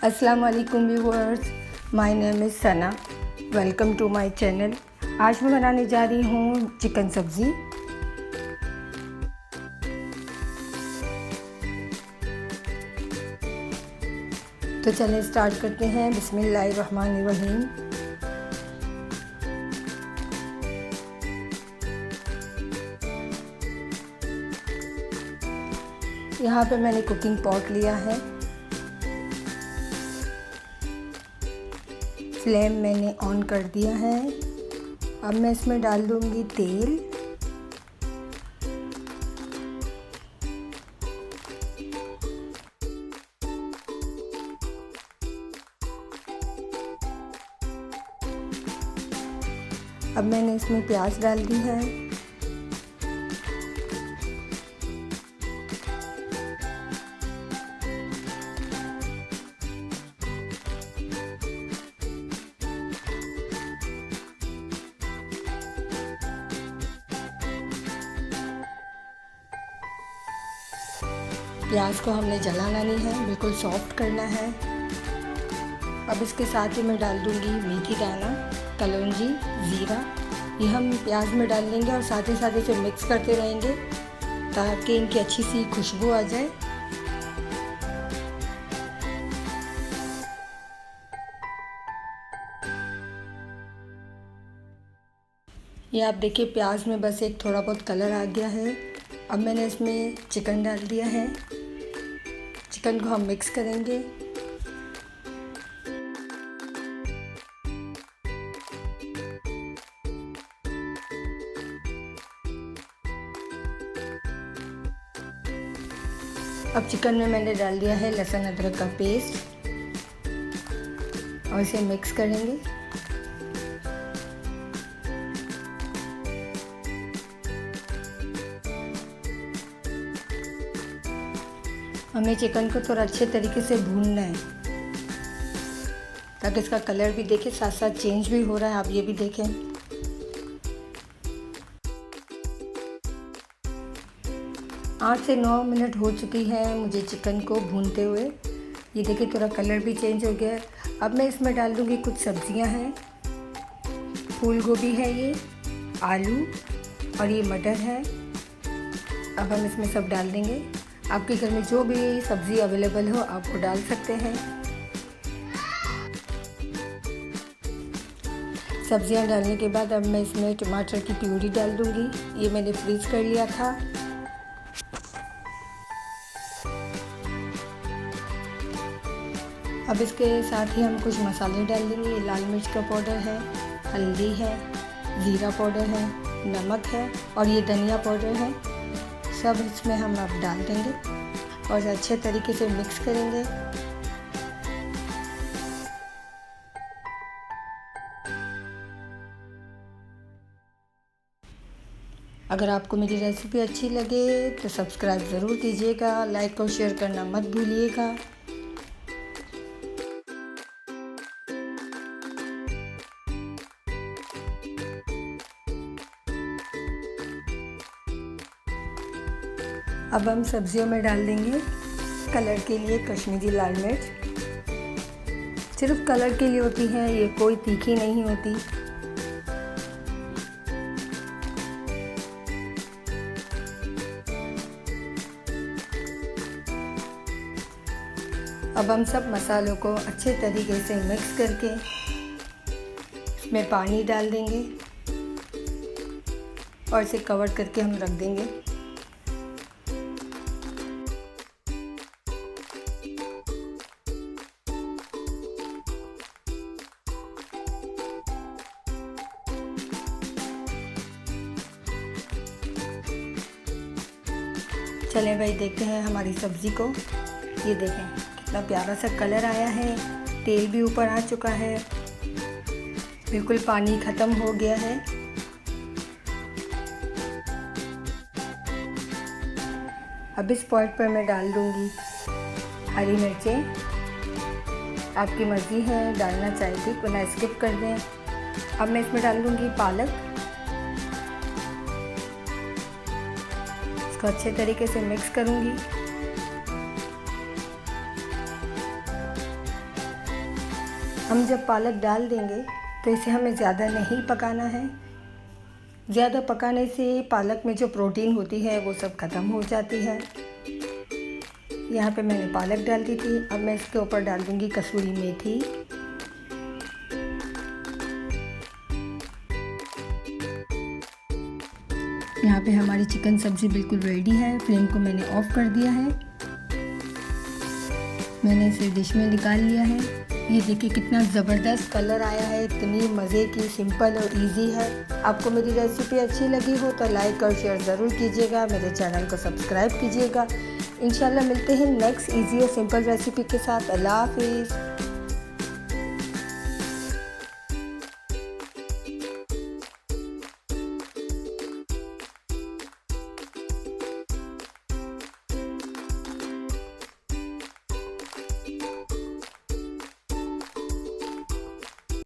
अस्सलाम वालेकुम viewers, my name is Sana. Welcome to my channel. आज मैं बनाने जा रही हूँ चिकन सब्ज़ी। तो चलें स्टार्ट करते हैं। बिस्मिल्लाहिर्रहमानिर्रहीम। यहाँ पे मैंने कुकिंग पॉट लिया है। फ्लेम मैंने ऑन कर दिया है। अब मैं इसमें डाल दूँगी तेल। अब मैंने इसमें प्याज डाल दी है। प्याज को हमने जलाना नहीं है, बिल्कुल सॉफ्ट करना है। अब इसके साथ ही मैं डाल दूँगी मेथी दाना, कलौंजी, ज़ीरा। ये हम प्याज में डाल लेंगे और साथ ही साथ इसे मिक्स करते रहेंगे ताकि इनकी अच्छी सी खुशबू आ जाए। ये आप देखिए प्याज में बस एक थोड़ा बहुत कलर आ गया है। अब मैंने इसमें चिकन डाल दिया है। चिकन को हम मिक्स करेंगे। अब चिकन में मैंने डाल दिया है लहसुन अदरक का पेस्ट और इसे मिक्स करेंगे। हमें चिकन को थोड़ा अच्छे तरीके से भूनना है ताकि इसका कलर भी देखें, साथ साथ चेंज भी हो रहा है, आप ये भी देखें। आठ से 9 मिनट हो चुकी है मुझे चिकन को भूनते हुए। ये देखिए थोड़ा कलर भी चेंज हो गया है। अब मैं इसमें डाल दूँगी कुछ सब्जियां हैं। फूल गोभी है, ये आलू और ये मटर है। अब हम इसमें सब डाल देंगे। आपके घर में जो भी सब्ज़ी अवेलेबल हो आप वो डाल सकते हैं। सब्जियां डालने के बाद अब मैं इसमें टमाटर की प्यूरी डाल दूँगी। ये मैंने फ्रीज़ कर लिया था। अब इसके साथ ही हम कुछ मसाले डाल देंगे। ये लाल मिर्च का पाउडर है, हल्दी है, ज़ीरा पाउडर है, नमक है और ये धनिया पाउडर है। सब इसमें हम अब डाल देंगे और अच्छे तरीके से मिक्स करेंगे। अगर आपको मेरी रेसिपी अच्छी लगे तो सब्सक्राइब ज़रूर कीजिएगा, लाइक और शेयर करना मत भूलिएगा। अब हम सब्जियों में डाल देंगे कलर के लिए कश्मीरी लाल मिर्च। सिर्फ कलर के लिए होती है, ये कोई तीखी नहीं होती। अब हम सब मसालों को अच्छे तरीके से मिक्स करके इसमें पानी डाल देंगे और इसे कवर करके हम रख देंगे। चलें भाई देखते हैं हमारी सब्ज़ी को। ये देखें कितना प्यारा सा कलर आया है, तेल भी ऊपर आ चुका है, बिल्कुल पानी ख़त्म हो गया है। अब इस पॉइंट पर मैं डाल दूँगी हरी मिर्चें। आपकी मर्ज़ी है डालना चाहे थी, वरना स्किप कर दें। अब मैं इसमें डाल दूँगी पालक। इसको अच्छे तरीके से मिक्स करूँगी। हम जब पालक डाल देंगे तो इसे हमें ज़्यादा नहीं पकाना है। ज़्यादा पकाने से पालक में जो प्रोटीन होती है वो सब ख़त्म हो जाती है। यहाँ पे मैंने पालक डाल दी थी। अब मैं इसके ऊपर डाल दूँगी कसूरी मेथी। यहाँ पे हमारी चिकन सब्ज़ी बिल्कुल रेडी है। फ्लेम को मैंने ऑफ़ कर दिया है। मैंने इसे डिश में निकाल लिया है। ये देखिए कितना ज़बरदस्त कलर आया है। इतनी मज़े की, सिंपल और इजी है। आपको मेरी रेसिपी अच्छी लगी हो तो लाइक और शेयर ज़रूर कीजिएगा। मेरे चैनल को सब्सक्राइब कीजिएगा। इंशाल्लाह मिलते हैं नेक्स्ट इजी और सिंपल रेसिपी के साथ। अल्लाह हाफिज़।